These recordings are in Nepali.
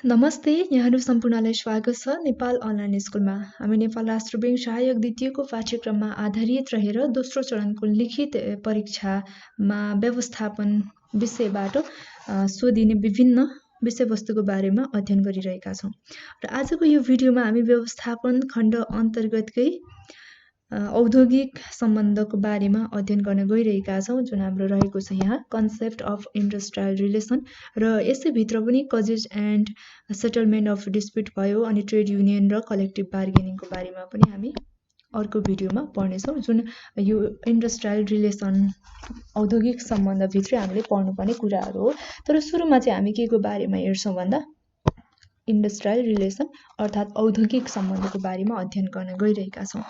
नमस्ते, यहाँहरू सम्पूर्णलाई स्वागत छ नेपाल अनलाइन स्कुलमा। हामी नेपाल राष्ट्र ब्याङ्क सहायक द्वितीयको पाठ्यक्रममा आधारित रहेर दोस्रो चरणको लिखित परीक्षामा व्यवस्थापन विषयबाट सोधिने विभिन्न विषयवस्तुको बारेमा अध्ययन गरिरहेका छौँ। र आजको यो भिडियोमा हामी व्यवस्थापन खण्ड अन्तर्गतकै औद्योगिक सम्बन्धको बारेमा अध्ययन गर्न गइरहेका छौँ, जुन हाम्रो रहेको छ यहाँ कन्सेप्ट अफ इन्डस्ट्रियल रिलेसन। र यसैभित्र पनि causes and settlement of dispute भयो, अनि ट्रेड युनियन र कलेक्टिभ बार्गेनिङको बारेमा पनि हामी अर्को भिडियोमा पढ्नेछौँ, जुन यो इन्डस्ट्रियल रिलेसन औद्योगिक सम्बन्धभित्रै हामीले पढ्नुपर्ने कुराहरू हो। तर सुरुमा चाहिँ हामी के को बारेमा हेर्छौँ भन्दा इन्डस्ट्रियल रिलेसन अर्थात् औद्योगिक सम्बन्धको बारेमा अध्ययन गर्न गइरहेका छौँ।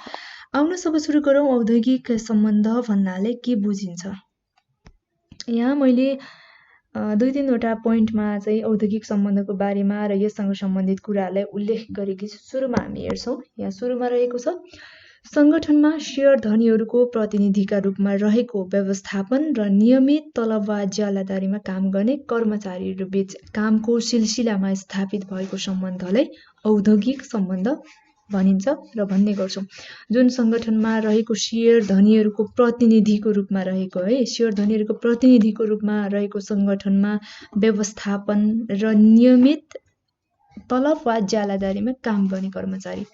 आउनुहोस् अब सुरु गरौँ। औद्योगिक सम्बन्ध भन्नाले के बुझिन्छ? यहाँ मैले दुई तीनवटा पोइन्टमा चाहिँ औद्योगिक सम्बन्धको बारेमा र यससँग सम्बन्धित कुराहरूलाई उल्लेख गरेकी छु। सुरुमा हामी हेर्छौँ, यहाँ सुरुमा रहेको छ सङ्गठनमा शेयर धनीहरूको प्रतिनिधिका रूपमा रहेको व्यवस्थापन र नियमित तलब वा ज्यालादारीमा काम गर्ने कर्मचारीहरू बीच कामको सिलसिलामा स्थापित भएको सम्बन्धलाई औद्योगिक सम्बन्ध भनिन्छ र भन्ने गर्छौँ। जुन सङ्गठनमा रहेको शेयर धनीहरूको प्रतिनिधिको रूपमा रहेको शेयर धनीहरूको प्रतिनिधिको रूपमा रहेको सङ्गठनमा व्यवस्थापन र नियमित तलब वा ज्यालादारीमा काम गर्ने कर्मचारी,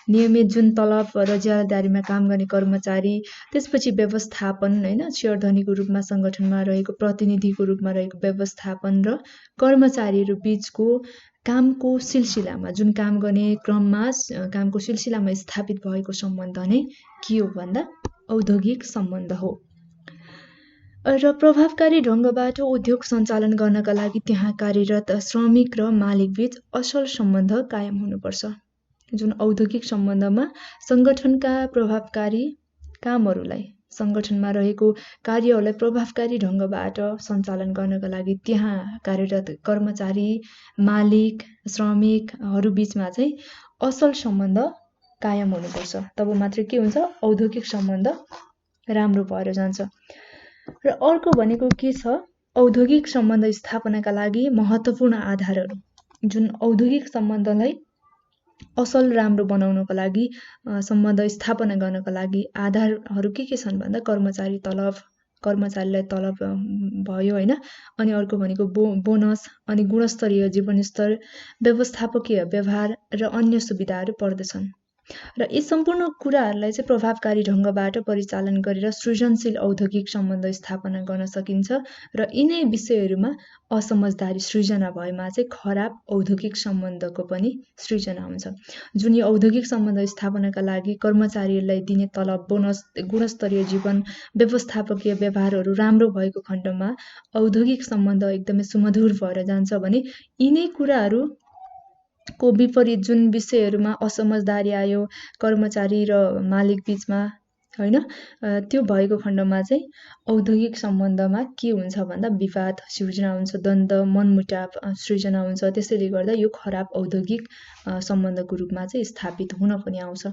नियमित जुन तलब र ज्यालादारीमा काम गर्ने कर्मचारी, त्यसपछि व्यवस्थापन शेयर धनीको रूपमा सङ्गठनमा रहेको प्रतिनिधिको रूपमा रहेको व्यवस्थापन र कर्मचारीहरू बीचको कामको सिलसिलामा जुन काम गर्ने क्रममा कामको सिलसिलामा स्थापित भएको सम्बन्ध नै के हो भन्दा औद्योगिक सम्बन्ध हो। र प्रभावकारी ढङ्गबाट उद्योग सञ्चालन गर्नका लागि त्यहाँ कार्यरत श्रमिक र मालिक बीच असल सम्बन्ध कायम हुनुपर्छ। जुन औद्योगिक सम्बन्धमा सङ्गठनका प्रभावकारी कामहरूलाई, सङ्गठनमा रहेको कार्यहरूलाई प्रभावकारी ढङ्गबाट सञ्चालन गर्नका लागि त्यहाँ कार्यरत कर्मचारी, मालिक, श्रमिकहरू बीचमा चाहिँ असल सम्बन्ध कायम हुनुपर्छ। तब मात्र के हुन्छ, औद्योगिक सम्बन्ध राम्रो भएर जान्छ। र अर्को भनेको के छ, औद्योगिक सम्बन्ध स्थापनाका लागि महत्त्वपूर्ण आधारहरू। जुन औद्योगिक सम्बन्धलाई असल राम्रो बनाउनको लागि सम्बन्ध स्थापना गर्नको लागि आधारहरू के छन् भन्दा कर्मचारी तलब, कर्मचारीलाई तलब भयो अनि अर्को भनेको बोनस, अनि गुणस्तरीय जीवनस्तर, व्यवस्थापकीय व्यवहार र अन्य सुविधाहरू पर्दछन्। र यी सम्पूर्ण कुराहरूलाई चाहिँ प्रभावकारी ढङ्गबाट परिचालन गरेर सृजनशील औद्योगिक सम्बन्ध स्थापना गर्न सकिन्छ। र यिनै विषयहरूमा असमझदारी सृजना भएमा चाहिँ खराब औद्योगिक सम्बन्धको पनि सृजना हुन्छ। जुन यो औद्योगिक सम्बन्ध स्थापनाका लागि कर्मचारीहरूलाई दिने तलब, बोनस, गुणस्तरीय जीवन, व्यवस्थापकीय व्यवहारहरू राम्रो भएको खण्डमा औद्योगिक सम्बन्ध एकदमै सुमधुर भएर जान्छ भने यिनै कुराहरू को विपरीत जुन विषयहरूमा असमझदारी आयो कर्मचारी र मालिक बीचमा त्यो भएको खण्डमा चाहिँ औद्योगिक सम्बन्धमा के हुन्छ भन्दा विवाद सृजना हुन्छ, द्वन्द, मनमुटाव सृजना हुन्छ। त्यसैले गर्दा यो खराब औद्योगिक सम्बन्धको रूपमा चाहिँ स्थापित हुन पनि आउँछ।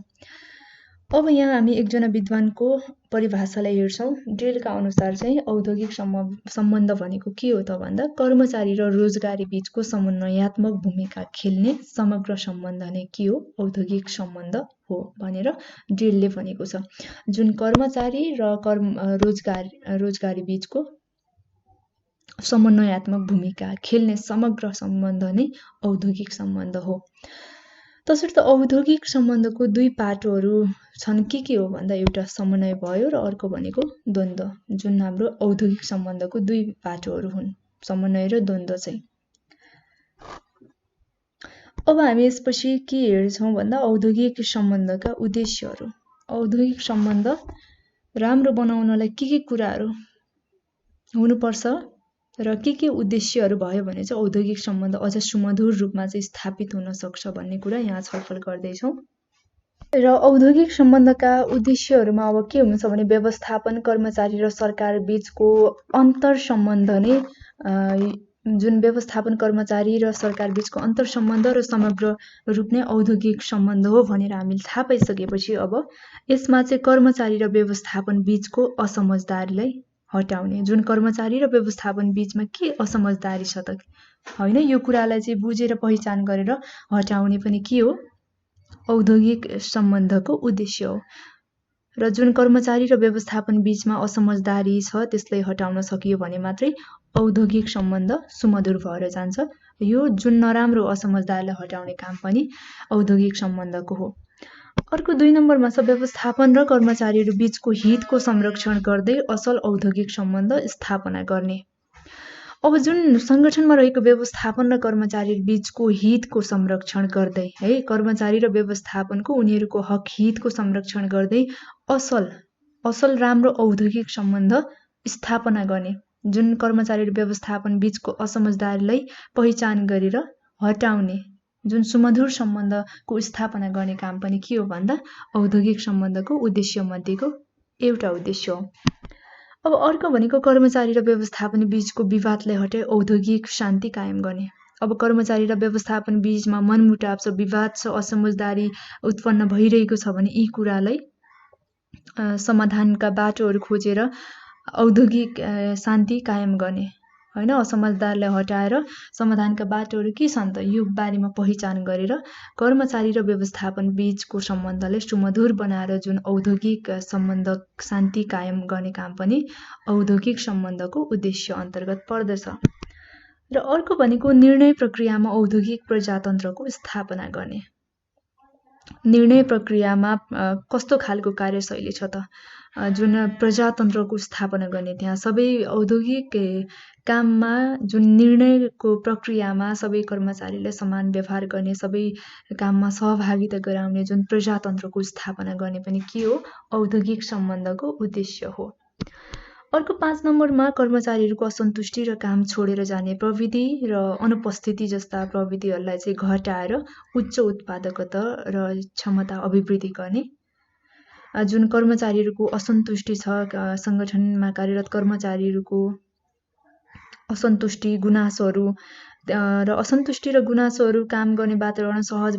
अब यहाँ हामी एकजना विद्वानको परिभाषालाई हेर्छौँ। ड्रेलका अनुसार चाहिँ औद्योगिक सम्बन्ध भनेको के हो त भन्दा कर्मचारी र रोजगारी बीचको समन्वयात्मक भूमिका खेल्ने समग्र सम्बन्ध नै के हो, औद्योगिक सम्बन्ध हो भनेर ड्रेलले भनेको छ। जुन कर्मचारी र रोजगारी बीचको समन्वयात्मक भूमिका खेल्ने समग्र सम्बन्ध नै औद्योगिक सम्बन्ध हो। तसर्थ औद्योगिक सम्बन्धको दुई पाटोहरू छन्, के हो भन्दा एउटा समन्वय भयो र अर्को भनेको द्वन्द। जुन हाम्रो औद्योगिक सम्बन्धको दुई पाटोहरू हुन्, समन्वय र द्वन्द चाहिँ। अब हामी यसपछि के हेर्छौँ भन्दा औद्योगिक सम्बन्धका उद्देश्यहरू। औद्योगिक सम्बन्ध राम्रो बनाउनलाई के कुराहरू हुनुपर्छ र के उद्देश्यहरू भयो भने चाहिँ औद्योगिक सम्बन्ध अझ सुमधुर रूपमा चाहिँ स्थापित हुन सक्छ भन्ने कुरा यहाँ छलफल गर्दैछौँ। र औद्योगिक सम्बन्धका उद्देश्यहरूमा अब के हुन्छ भने व्यवस्थापन, कर्मचारी र सरकार बीचको अन्तर सम्बन्ध नै जुन व्यवस्थापन, कर्मचारी र सरकार बीचको अन्तर सम्बन्ध र समग्र रूप नै औद्योगिक सम्बन्ध हो भनेर हामीले थाहा पाइसकेपछि अब यसमा चाहिँ कर्मचारी र व्यवस्थापन बीचको असमझदारीलाई हटाउने। जुन कर्मचारी र व्यवस्थापन बीचमा के असमझदारी छ त, होइन। यो कुरालाई चाहिँ बुझेर पहिचान गरेर हटाउने पनि के हो? औद्योगिक सम्बन्धको उद्देश्य हो। र जुन कर्मचारी र व्यवस्थापन बीचमा असमझदारी छ त्यसलाई हटाउन सकियो भने मात्रै औद्योगिक सम्बन्ध सुमधुर भएर जान्छ। यो जुन नराम्रो असमझदारीलाई हटाउने काम पनि औद्योगिक सम्बन्धको हो। अर्को 2 नम्बरमा छ व्यवस्थापन र कर्मचारीहरू बीचको हितको संरक्षण गर्दै असल औद्योगिक सम्बन्ध स्थापना गर्ने। अब जुन संगठनमा रहेको व्यवस्थापन र कर्मचारी बीचको हितको संरक्षण गर्दै है, कर्मचारी र व्यवस्थापनको उनीहरूको हक हितको संरक्षण गर्दै असल राम्रो औद्योगिक सम्बन्ध स्थापना गर्ने। जुन कर्मचारी र व्यवस्थापन बीचको असमझदारीलाई पहिचान गरेर हटाउने जुन सुमधुर सम्बन्धको स्थापना गर्ने काम पनि के हो भन्दा औद्योगिक सम्बन्धको उद्देश्य मध्येको एउटा उद्देश्य हो। अब अर्को भनेको कर्मचारी र व्यवस्थापन बीचको विवादलाई हटाई औद्योगिक शान्ति कायम गर्ने। अब कर्मचारी र व्यवस्थापन बीचमा मनमुटाव छ, विवाद छ, असमझदारी उत्पन्न भइरहेको छ भने यी कुरालाई समाधानका बाटोहरू खोजेर औद्योगिक शान्ति कायम गर्ने होइन। असमझदारीलाई हटाएर समाधानका बाटोहरू के छन् त यो बारेमा पहिचान गरेर कर्मचारी र व्यवस्थापन बीचको सम्बन्धलाई सुमधुर बनाएर जुन औद्योगिक सम्बन्ध शान्ति कायम गर्ने काम पनि औद्योगिक सम्बन्धको उद्देश्य अन्तर्गत पर्दछ। र अर्को भनेको निर्णय प्रक्रियामा औद्योगिक प्रजातन्त्रको स्थापना गर्ने। निर्णय प्रक्रियामा कस्तो खालको कार्यशैली छ त? जुन प्रजातन्त्रको स्थापना गर्ने, त्यहाँ सबै औद्योगिक काममा जुन निर्णयको प्रक्रियामा सबै कर्मचारीलाई समान व्यवहार गर्ने, सबै काममा सहभागिता गराउने जुन प्रजातन्त्रको स्थापना गर्ने पनि के हो? औद्योगिक सम्बन्धको उद्देश्य हो। अर्को 5 नम्बरमा कर्मचारीहरूको असन्तुष्टि र काम छोडेर जाने प्रविधि र अनुपस्थिति जस्ता प्रविधिहरूलाई चाहिँ घटाएर उच्च उत्पादकता र क्षमता अभिवृद्धि गर्ने। जुन कर्मचारीहरूको असन्तुष्टि छ, संगठनमा कार्यरत कर्मचारीहरूको असन्तुष्टि गुनासोहरू र असन्तुष्टि र गुनासोहरू काम गर्ने वातावरण सहज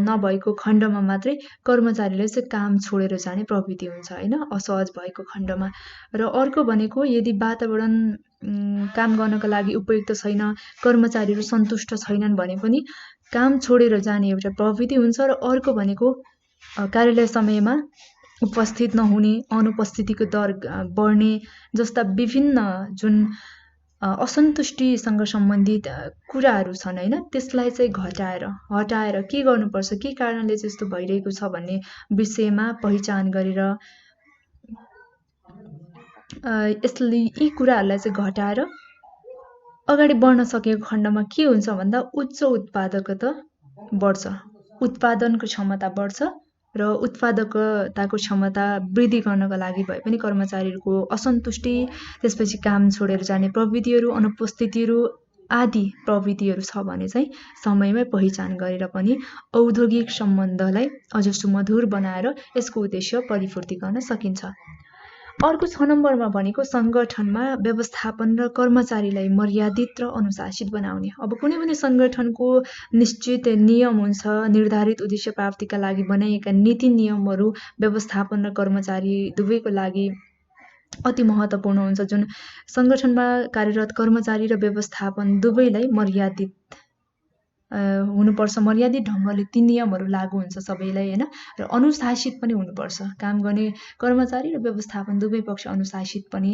नभएको खण्डमा मात्रै कर्मचारीले चाहिँ काम छोडेर जाने प्रवृत्ति हुन्छ होइन, असहज भएको खण्डमा। र अर्को भनेको यदि वातावरण काम गर्नका लागि उपयुक्त छैन, कर्मचारीहरू सन्तुष्ट छैनन् भने पनि काम छोडेर जाने एउटा प्रवृत्ति हुन्छ। र अर्को भनेको कार्यालय समयमा उपस्थित नहुने, अनुपस्थितिको दर बढ्ने जस्ता विभिन्न जुन असन्तुष्टिसँग सम्बन्धित कुराहरू छन् होइन, त्यसलाई चाहिँ हटाएर के गर्नुपर्छ, के कारणले चाहिँ यस्तो भइरहेको छ भन्ने विषयमा पहिचान गरेर यसले यी कुराहरूलाई चाहिँ घटाएर अगाडि बढ्न सकेको खण्डमा के हुन्छ भन्दा उच्च उत्पादकता बढ्छ, उत्पादनको क्षमता बढ्छ। र उत्पादकताको क्षमता वृद्धि गर्नका लागि भए पनि कर्मचारीहरूको असन्तुष्टि, त्यसपछि काम छोडेर जाने प्रविधिहरू, अनुपस्थितिहरू आदि प्रविधिहरू छ भने चाहिँ समयमै पहिचान गरेर पनि औद्योगिक सम्बन्धलाई अझ सुमधुर बनाएर यसको उद्देश्य परिपूर्ति गर्न सकिन्छ। अर्को 6 नम्बरमा भनेको संगठनमा व्यवस्थापन र कर्मचारीलाई मर्यादित र अनुशासित बनाउने। अब कुनै पनि संगठनको निश्चित नियम हुन्छ, निर्धारित उद्देश्य प्राप्तिका लागि बनाइएका नीति नियमहरू व्यवस्थापन र कर्मचारी दुवैको लागि अति महत्त्वपूर्ण हुन्छ। जुन संगठनमा कार्यरत कर्मचारी र व्यवस्थापन दुवैलाई मर्यादित हुनुपर्छ, मर्यादित ढङ्गले ती नियमहरू लागू हुन्छ सबैलाई होइन। र अनुशासित पनि हुनुपर्छ, काम गर्ने कर्मचारी र व्यवस्थापन दुवै पक्ष अनुशासित पनि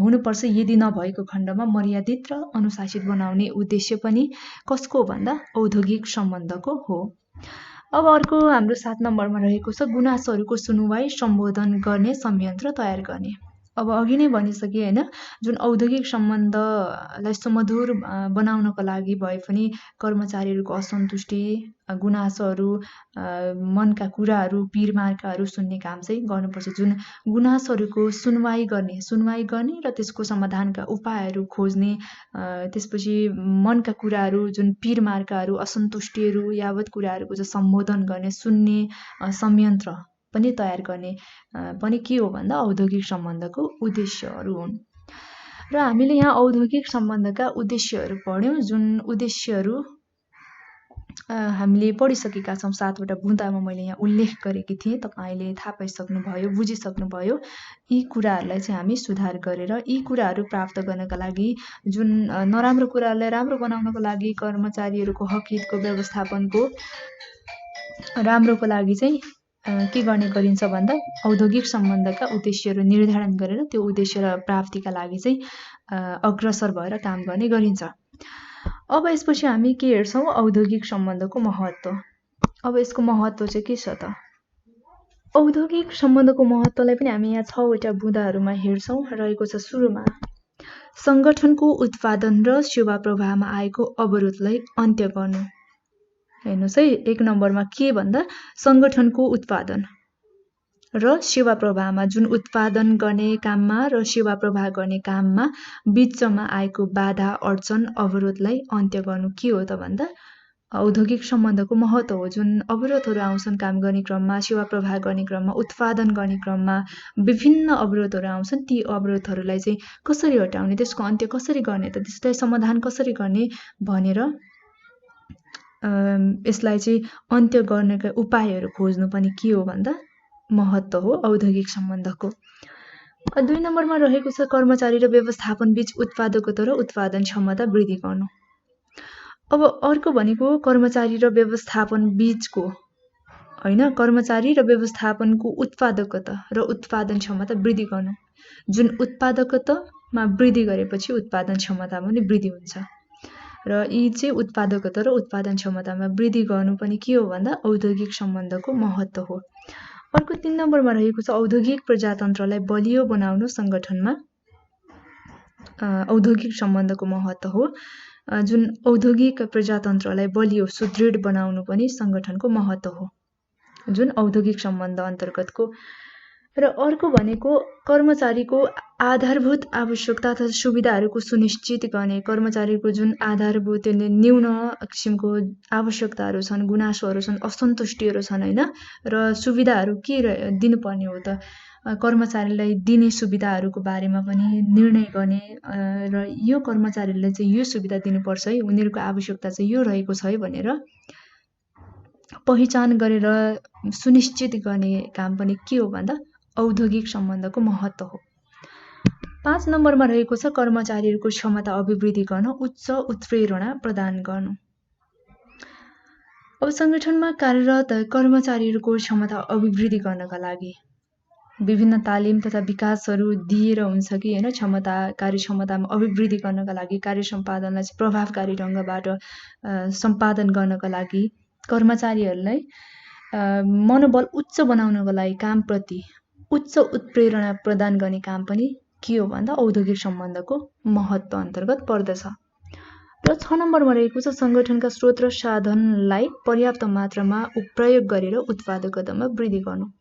हुनुपर्छ। यदि नभएको खण्डमा मर्यादित र अनुशासित बनाउने उद्देश्य पनि कसको भन्दा औद्योगिक सम्बन्धको हो। अब अर्को हाम्रो 7 नम्बरमा रहेको छ गुनासोहरूको सुनवाई सम्बोधन गर्ने संयन्त्र तयार गर्ने। अब अघि नै भनिसके होइन, जुन औद्योगिक सम्बन्धलाई सुमधुर बनाउनको लागि भए पनि कर्मचारीहरूको असन्तुष्टि, गुनासोहरू, मनका कुराहरू, पिरमार्काहरू सुन्ने काम चाहिँ गर्नुपर्छ। जुन गुनासोहरूको सुनवाई गर्ने र त्यसको समाधानका उपायहरू खोज्ने, त्यसपछि मनका कुराहरू, जुन पिरमार्काहरू, असन्तुष्टिहरू, यावत कुराहरूको चाहिँ सम्बोधन गर्ने, सुन्ने संयन्त्र पनि तयार गर्ने पनि के हो भन्दा औद्योगिक सम्बन्धको उद्देश्यहरू हुन्। र हामीले यहाँ औद्योगिक सम्बन्धका उद्देश्यहरू पढ्यौँ। जुन उद्देश्यहरू हामीले पढिसकेका छौँ 7 वटा बुँदामा मैले यहाँ उल्लेख गरेकी थिएँ। तपाईले थाहा पाइसक्नुभयो, बुझिसक्नुभयो। यी कुराहरूलाई चाहिँ हामी सुधार गरेर यी कुराहरू प्राप्त गर्नका लागि जुन नराम्रो कुराहरूलाई राम्रो बनाउनको लागि कर्मचारीहरूको हक हितको व्यवस्थापनको राम्रोको लागि चाहिँ के गर्ने गरिन्छ भन्दा औद्योगिक सम्बन्धका उद्देश्यहरू निर्धारण गरेर त्यो उद्देश्य प्राप्तिका लागि चाहिँ अग्रसर भएर काम गर्ने गरिन्छ। अब यसपछि हामी के हेर्छौँ? औद्योगिक सम्बन्धको महत्त्व। अब यसको महत्त्व चाहिँ के छ त? औद्योगिक सम्बन्धको महत्त्वलाई पनि हामी यहाँ 6 वटा बुँदाहरूमा हेर्छौँ। रहेको छ सुरुमा संगठनको उत्पादन र सेवा प्रवाहमा आएको अवरोधलाई अन्त्य गर्नु। हेर्नुहोस् है, 1 नम्बरमा के भन्दा संगठनको उत्पादन र सेवा प्रवाहमा जुन उत्पादन गर्ने काममा र सेवा प्रवाह गर्ने काममा बीचमा आएको बाधा अडचन अवरोधलाई अन्त्य गर्नु के हो त भन्दा औद्योगिक सम्बन्धको महत्त्व हो। जुन अवरोधहरू आउँछन् काम गर्ने क्रममा, सेवा प्रवाह गर्ने क्रममा, उत्पादन गर्ने क्रममा विभिन्न अवरोधहरू आउँछन्, ती अवरोधहरूलाई चाहिँ कसरी हटाउने, त्यसको अन्त्य कसरी गर्ने त, त्यसलाई समाधान कसरी गर्ने भनेर यसलाई चाहिँ अन्त्य गर्नका उपायहरू खोज्नु पनि के हो भन्दा महत्त्व हो औद्योगिक सम्बन्धको। 2 नम्बरमा रहेको छ कर्मचारी र व्यवस्थापन बीच उत्पादकता र उत्पादन क्षमता वृद्धि गर्नु। अब अर्को भनेको कर्मचारी र व्यवस्थापन बीचको हैन, कर्मचारी र व्यवस्थापनको उत्पादकता र उत्पादन क्षमता वृद्धि गर्नु। जुन उत्पादकतामा वृद्धि गरेपछि उत्पादन क्षमता पनि वृद्धि हुन्छ र यी चाहिँ उत्पादकता र उत्पादन क्षमतामा वृद्धि गर्नु पनि के हो भन्दा औद्योगिक सम्बन्धको महत्त्व हो। अर्को 3 नम्बरमा रहेको छ औद्योगिक प्रजातन्त्रलाई बलियो बनाउनु संगठनमा औद्योगिक सम्बन्धको महत्त्व हो। जुन औद्योगिक प्रजातन्त्रलाई बलियो सुदृढ बनाउनु पनि संगठनको महत्त्व हो, जुन औद्योगिक सम्बन्ध अन्तर्गतको। र अर्को भनेको कर्मचारीको आधारभूत आवश्यकता तथा सुविधाहरूको सुनिश्चित गर्ने। कर्मचारीको जुन आधारभूत न्यून किसिमको आवश्यकताहरू छन्, गुनासोहरू छन्, असन्तुष्टिहरू छन् हैन, र सुविधाहरू के दिनुपर्ने हो त, कर्मचारीलाई दिने सुविधाहरूको बारेमा पनि निर्णय गर्ने र यो कर्मचारीलाई चाहिँ यो सुविधा दिनुपर्छ है, उनीहरूको आवश्यकता चाहिँ यो रहेको छ है भनेर पहिचान गरेर सुनिश्चित गर्ने काम पनि के हो भन्दा औद्योगिक सम्बन्धको महत्त्व हो। 5 नम्बरमा रहेको छ कर्मचारीहरूको क्षमता अभिवृद्धि गर्न उच्च उत्प्रेरणा प्रदान गर्नु। अब संगठनमा कार्यरत कर्मचारीहरूको क्षमता अभिवृद्धि गर्नका लागि विभिन्न तालिम तथा विकासहरू दिएर हुन्छ कि हैन, कार्यक्षमतामा अभिवृद्धि गर्नका लागि कार्य सम्पादनलाई चाहिँ प्रभावकारी ढङ्गबाट सम्पादन गर्नका लागि कर्मचारीहरूलाई मनोबल उच्च बनाउनको लागि कामप्रति उच्च उत्प्रेरणा प्रदान गर्ने काम पनि के हो भन्दा औद्योगिक सम्बन्धको महत्त्व अन्तर्गत पर्दछ। र 6 नम्बरमा रहेको छ संगठनका स्रोत र साधनलाई पर्याप्त मात्रामा प्रयोग गरेर उत्पादकतामा वृद्धि गर्नु।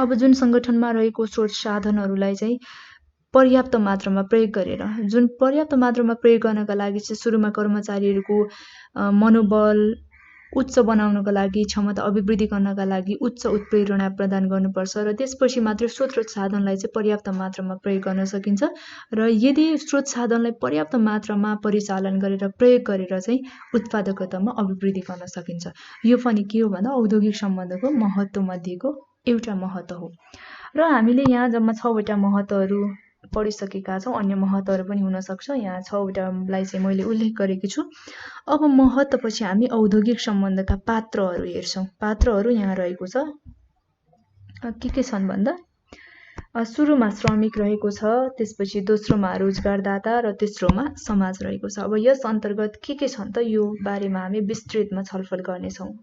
अब जुन संगठनमा रहेको स्रोत साधनहरूलाई चाहिँ पर्याप्त मात्रामा प्रयोग गरेर, जुन पर्याप्त मात्रामा प्रयोग गर्नका लागि चाहिँ सुरुमा कर्मचारीहरूको मनोबल उच्च बनाउनको लागि, क्षमता अभिवृद्धि गर्नका लागि उच्च उत्प्रेरणा प्रदान गर्नुपर्छ र त्यसपछि मात्र स्रोत र साधनलाई चाहिँ पर्याप्त मात्रामा प्रयोग गर्न सकिन्छ। र यदि स्रोत साधनलाई पर्याप्त मात्रामा परिचालन गरेर प्रयोग गरेर चाहिँ उत्पादकतामा अभिवृद्धि गर्न सकिन्छ। यो पनि के हो भन्दा औद्योगिक सम्बन्धको महत्त्व मध्येको एउटा महत्त्व हो। र हामीले यहाँ जम्मा 6 वटा महत्त्वहरू पढिसकेका छौँ, अन्य महत्त्वहरू पनि हुन सक्छ, यहाँ 6 वटालाई चाहिँ मैले उल्लेख गरेकी छु। अब महत्त्वपछि हामी औद्योगिक सम्बन्धका पात्रहरू हेर्छौँ। पात्रहरू यहाँ रहेको छ के छन् भन्दा सुरुमा श्रमिक रहेको छ, त्यसपछि दोस्रोमा रोजगारदाता र तेस्रोमा समाज रहेको छ। अब यस अन्तर्गत के छन् त, यो बारेमा हामी विस्तृतमा छलफल गर्नेछौँ।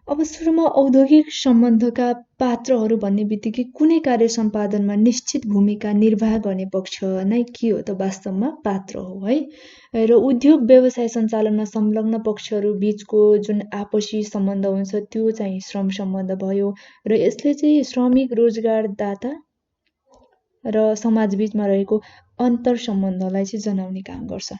अब सुरुमा औद्योगिक सम्बन्धका पात्रहरू भन्ने बित्तिकै कुनै कार्य सम्पादनमा निश्चित भूमिका निर्वाह गर्ने पक्ष नै के हो त, वास्तवमा पात्र हो है। र उद्योग व्यवसाय सञ्चालनमा संलग्न पक्षहरू बीचको जुन आपसी सम्बन्ध हुन्छ त्यो चाहिँ श्रम सम्बन्ध भयो र यसले चाहिँ श्रमिक, रोजगारदाता र समाज बीचमा रहेको अन्तर सम्बन्धलाई चाहिँ जनाउने काम गर्छ।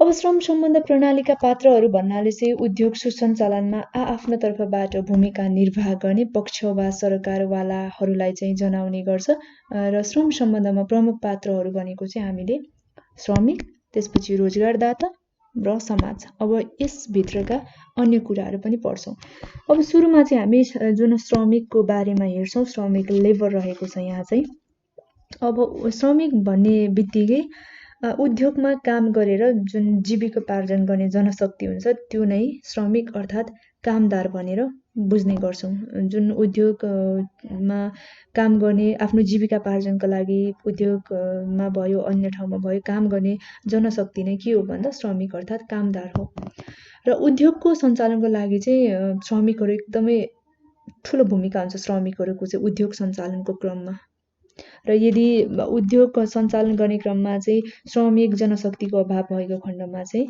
अब श्रम सम्बन्ध प्रणालीका पात्रहरू भन्नाले चाहिँ उद्योग सुसञ्चालनमा आफ्नो तर्फबाट भूमिका निर्वाह गर्ने पक्ष वा सरकारवालाहरूलाई चाहिँ जनाउने गर्छ। र श्रम सम्बन्धमा प्रमुख पात्रहरू भनेको चाहिँ हामीले श्रमिक, त्यसपछि रोजगारदाता र समाज। अब यसभित्रका अन्य कुराहरू पनि पढ्छौँ। अब सुरुमा चाहिँ हामी जुन श्रमिकको बारेमा हेर्छौँ, श्रमिक लेबर रहेको छ यहाँ चाहिँ। अब श्रमिक भन्ने बित्तिकै उद्योगमा काम गरेर जुन जीविकोपार्जन गर्ने जनशक्ति हुन्छ त्यो नै श्रमिक अर्थात् कामदार भनेर बुझ्ने गर्छौँ। जुन उद्योगमा काम गर्ने आफ्नो जीविकापार्जनको लागि उद्योगमा भयो अन्य ठाउँमा भयो काम गर्ने जनशक्ति नै के हो भन्दा श्रमिक अर्थात् कामदार हो। र उद्योगको सञ्चालनको लागि चाहिँ श्रमिकहरू एकदमै ठुलो भूमिका हुन्छ श्रमिकहरूको चाहिँ उद्योग सञ्चालनको क्रममा। र यदि उद्योग सञ्चालन गर्ने क्रममा चाहिँ श्रमिक जनशक्तिको अभाव भएको खण्डमा चाहिँ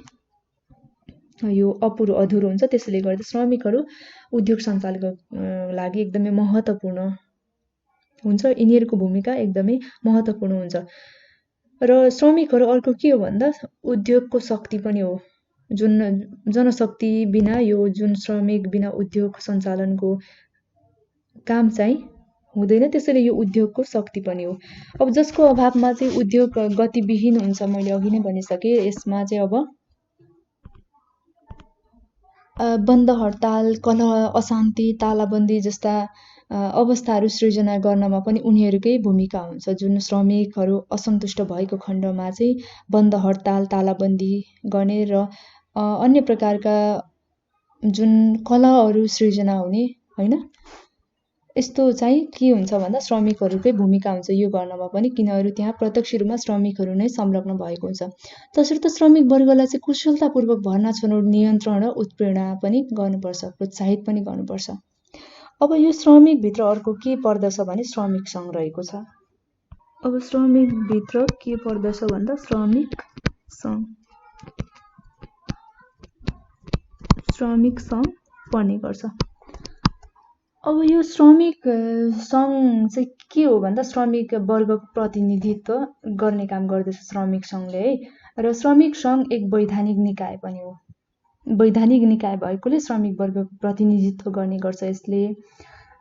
यो अपुरो अधुरो हुन्छ। त्यसैले गर्दा श्रमिकहरू उद्योग सञ्चालनको लागि एकदमै महत्त्वपूर्ण हुन्छ। यिनीहरूको भूमिका एकदमै महत्त्वपूर्ण हुन्छ। र श्रमिकहरू अर्को के हो भन्दा उद्योगको शक्ति पनि हो। जुन जनशक्ति बिना यो जुन श्रमिक बिना उद्योग सञ्चालनको काम चाहिँ हुँदैन। त्यसैले यो उद्योगको शक्ति पनि हो। अब जसको अभावमा चाहिँ उद्योग गतिविहीन हुन्छ, मैले अघि नै भनिसकेँ। यसमा चाहिँ अब बन्द हडताल, कलह, अशान्ति, तालाबन्दी जस्ता अवस्थाहरू सृजना गर्नमा पनि उनीहरूकै भूमिका हुन्छ। जुन श्रमिकहरू असन्तुष्ट भएको खण्डमा चाहिँ बन्द हडताल, तालाबन्दी गर्ने र अन्य प्रकारका जुन कलहहरू सृजना हुने होइन, यस्तो चाहिँ के हुन्छ भन्दा श्रमिकहरूकै भूमिका हुन्छ यो गर्नमा पनि, किनभने त्यहाँ प्रत्यक्ष रूपमा श्रमिकहरू नै संलग्न भएको हुन्छ। तसर्थ श्रमिक वर्गलाई चाहिँ कुशलतापूर्वक भर्ना छनौट, नियन्त्रण र उत्प्रेरणा पनि गर्नुपर्छ, प्रोत्साहित पनि गर्नुपर्छ। अब यो श्रमिकभित्र अर्को के पर्दछ भने श्रमिक सङ्घ रहेको छ। अब श्रमिकभित्र के पर्दछ भन्दा श्रमिक सङ्घ पर्ने गर्छ। अब यो श्रमिक सङ्घ चाहिँ के हो भन्दा श्रमिक वर्गको प्रतिनिधित्व गर्ने काम गर्दछ श्रमिक सङ्घले है। र श्रमिक सङ्घ एक वैधानिक निकाय पनि हो। वैधानिक निकाय भएकोले श्रमिक वर्गको प्रतिनिधित्व गर्ने गर्छ यसले।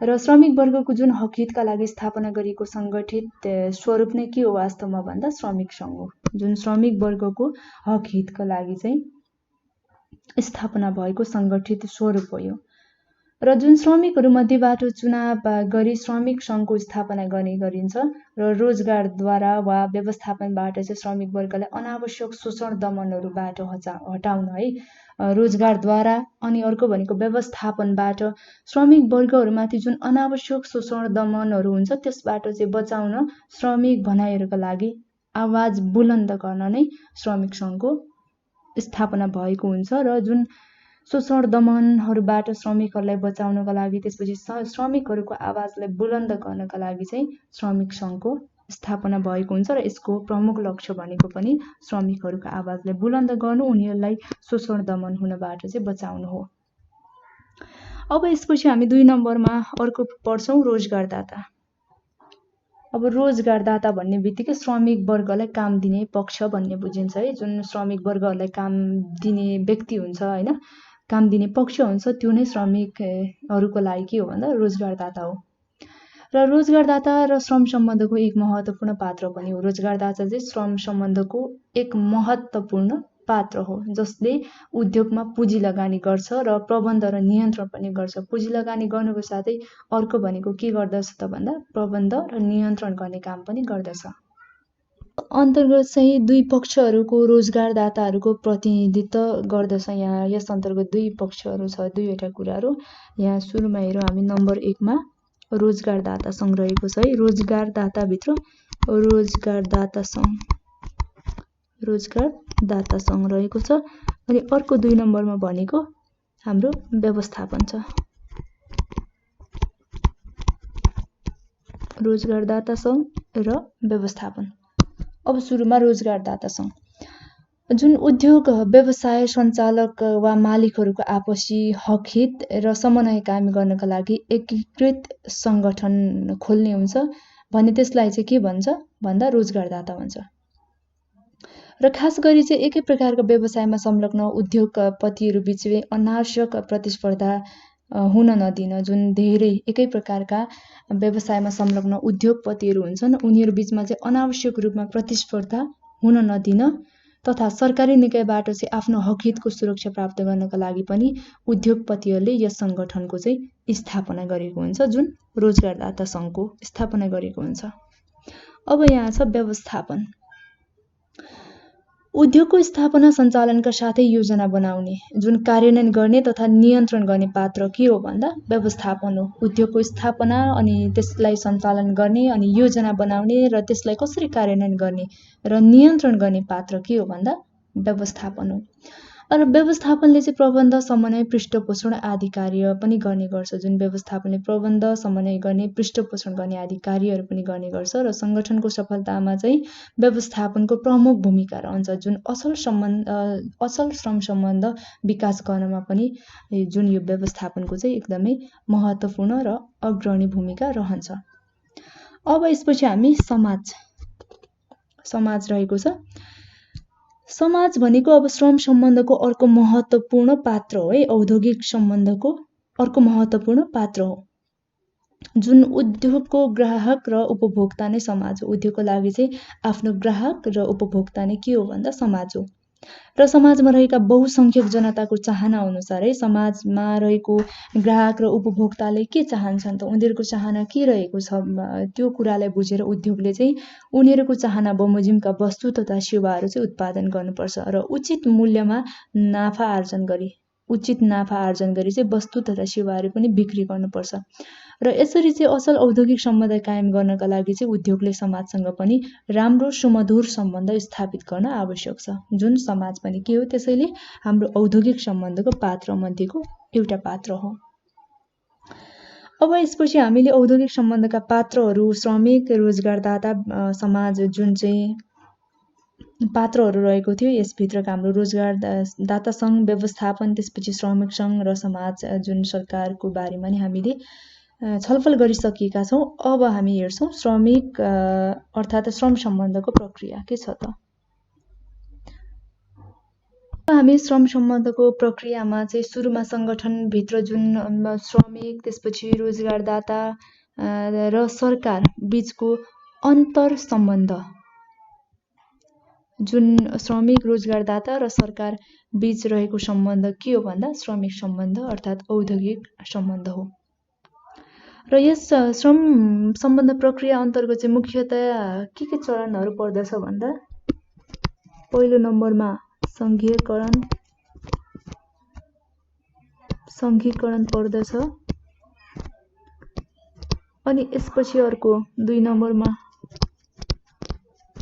र श्रमिक वर्गको जुन हक हितका लागि स्थापना गरिएको सङ्गठित स्वरूप नै के हो वास्तवमा भन्दा श्रमिक सङ्घ हो। जुन श्रमिक वर्गको हक हितका लागि चाहिँ स्थापना भएको सङ्गठित स्वरूप हो यो। र जुन श्रमिकहरू मध्येबाट चुनाव गरी श्रमिक सङ्घको स्थापना गर्ने गरिन्छ। र रोजगारद्वारा वा व्यवस्थापनबाट चाहिँ श्रमिक वर्गलाई अनावश्यक शोषण दमनहरूबाट हटाउन है, रोजगारद्वारा। अनि अर्को भनेको व्यवस्थापनबाट श्रमिक वर्गहरूमाथि जुन अनावश्यक शोषण दमनहरू हुन्छ त्यसबाट चाहिँ बचाउन श्रमिक भनाइहरूका लागि आवाज बुलन्द गर्न नै श्रमिक सङ्घको स्थापना भएको हुन्छ। र जुन शोषण दमनहरूबाट श्रमिकहरूलाई बचाउनका लागि, त्यसपछि श्रमिकहरूको आवाजलाई बुलन्द गर्नका लागि चाहिँ श्रमिक सङ्घको स्थापना भएको हुन्छ। र यसको प्रमुख लक्ष्य भनेको पनि श्रमिकहरूको आवाजलाई बुलन्द गर्नु, उनीहरूलाई शोषण दमन हुनबाट चाहिँ बचाउनु हो। अब यसपछि हामी 2 नम्बरमा अर्को पढ्छौँ रोजगारदाता। अब रोजगारदाता भन्ने बित्तिकै श्रमिक वर्गलाई काम दिने पक्ष भन्ने बुझिन्छ है। जुन श्रमिक वर्गहरूलाई काम दिने व्यक्ति हुन्छ होइन, काम दिने पक्ष हुन्छ, त्यो नै श्रमिकहरूको लागि के हो भन्दा रोजगारदाता हो। र रोजगारदाता र श्रम सम्बन्धको एक महत्त्वपूर्ण पात्र पनि हो। रोजगारदाता चाहिँ श्रम सम्बन्धको एक महत्त्वपूर्ण पात्र हो, जसले उद्योगमा पुँजी लगानी गर्छ र प्रबन्ध र नियन्त्रण पनि गर्छ। पुँजी लगानी गर्नुको साथै अर्को भनेको के गर्दछ त भन्दा प्रबन्ध र नियन्त्रण गर्ने काम पनि गर्दछ। अन्तर्गत चाहिँ 2 पक्षहरूको रोजगारदाताहरूको प्रतिनिधित्व गर्दछ। यहाँ यस अन्तर्गत 2 पक्षहरू छ, 2वटा कुराहरू। यहाँ सुरुमा हेरौँ हामी नम्बर 1 मा रोजगारदाता सङ्घ रहेको छ है। रोजगारदाताभित्र रोजगारदाता सङ्घ रहेको छ। अनि अर्को 2 नम्बरमा भनेको हाम्रो व्यवस्थापन छ। रोजगारदाता सङ्घ र व्यवस्थापन। अब सुरुमा रोजगारदाता सङ्घ। जुन उद्योग व्यवसाय सञ्चालक वा मालिकहरूको आपसी हक हित र समन्वय कायम गर्नका लागि एकीकृत सङ्गठन खोल्ने हुन्छ भने त्यसलाई चाहिँ के भन्छ भन्दा रोजगारदाता भन्छ। र खास गरी चाहिँ एकै प्रकारको व्यवसायमा संलग्न उद्योगपतिहरू बीच अनावश्यक प्रतिस्पर्धा हुन नदिन। जुन धेरै एकै प्रकारका व्यवसायमा संलग्न उद्योगपतिहरू हुन्छन्, उनीहरू बीचमा चाहिँ अनावश्यक रूपमा प्रतिस्पर्धा हुन नदिन तथा सरकारी निकायबाट चाहिँ आफ्नो हक हितको सुरक्षा प्राप्त गर्नका लागि पनि उद्योगपतिहरूले यस सङ्गठनको चाहिँ स्थापना गरेको हुन्छ, जुन रोजगारदाता सङ्घको स्थापना गरेको हुन्छ। अब यहाँ छ व्यवस्थापन। उद्योगको स्थापना सञ्चालनका साथै योजना बनाउने, जुन कार्यान्वयन गर्ने तथा नियन्त्रण गर्ने पात्र के हो भन्दा व्यवस्थापन हो। उद्योगको स्थापना अनि त्यसलाई सञ्चालन गर्ने अनि योजना बनाउने र त्यसलाई कसरी कार्यान्वयन गर्ने र नियन्त्रण गर्ने पात्र के हो भन्दा व्यवस्थापन हो। र व्यवस्थापनले चाहिँ प्रबन्ध, समन्वय, पृष्ठपोषण आदि कार्य पनि गर्ने गर्छ। जुन व्यवस्थापनले प्रबन्ध, समन्वय गर्ने, पृष्ठपोषण गर्ने आदि कार्यहरू पनि गर्ने गर्छ र सङ्गठनको सफलतामा चाहिँ व्यवस्थापनको प्रमुख भूमिका रहन्छ, जुन असल श्रम सम्बन्ध विकास गर्नमा पनि जुन यो व्यवस्थापनको चाहिँ एकदमै महत्त्वपूर्ण र अग्रणी भूमिका रहन्छ। अब यसपछि हामी समाज रहेको छ। समाज भनेको अब श्रम सम्बन्धको अर्को महत्त्वपूर्ण पात्र हो है, औद्योगिक सम्बन्धको अर्को महत्त्वपूर्ण पात्र हो। जुन उद्योगको ग्राहक र उपभोक्ता नै समाज हो। उद्योगको लागि चाहिँ आफ्नो ग्राहक र उपभोक्ता नै के हो भन्दा समाज हो। र समाजमा रहेका बहुसङ्ख्यक जनताको चाहना अनुसारै समाजमा रहेको ग्राहक र उपभोक्ताले के चाहन्छन् त उनीहरूको चाहना के रहेको छ त्यो कुरालाई बुझेर उद्योगले चाहिँ उनीहरूको चाहना बमोजिमका वस्तु तथा सेवाहरू चाहिँ उत्पादन गर्नुपर्छ र उचित मूल्यमा नाफा आर्जन गरी चाहिँ वस्तु तथा सेवाहरू पनि बिक्री गर्नुपर्छ। र यसरी चाहिँ असल औद्योगिक सम्बन्ध कायम गर्नका लागि चाहिँ उद्योगले समाजसँग पनि राम्रो सुमधुर सम्बन्ध स्थापित गर्न आवश्यक छ। जुन समाज पनि के हो, त्यसैले हाम्रो औद्योगिक सम्बन्धको पात्र मध्येको एउटा पात्र हो। अब यसपछि हामीले औद्योगिक सम्बन्धका पात्रहरू श्रमिक, रोजगारदाता, समाज जुन चाहिँ पात्रहरू रहेको थियो, यसभित्रका हाम्रो रोजगारदाता सङ्घ, व्यवस्थापन, त्यसपछि श्रमिक सङ्घ र समाज जुन सरकारको बारेमा नि हामीले छलफल गरिसकेका छौँ। अब हामी हेर्छौँ श्रमिक अर्थात् श्रम सम्बन्धको प्रक्रिया के छ त। हामी श्रम सम्बन्धको प्रक्रियामा चाहिँ सुरुमा सङ्गठनभित्र जुन श्रमिक, त्यसपछि रोजगारदाता र सरकार बीचको अन्तर सम्बन्ध, जुन श्रमिक, रोजगारदाता र सरकार बीच रहेको सम्बन्ध के हो भन्दा श्रमिक सम्बन्ध अर्थात् औद्योगिक सम्बन्ध हो। र यस श्रम सम्बन्ध प्रक्रिया अन्तर्गत चाहिँ मुख्यतया के चरणहरू पर्दछ भन्दा पहिलो नम्बरमा सङ्घीकरण पर्दछ, अनि यसपछि अर्को 2 नम्बरमा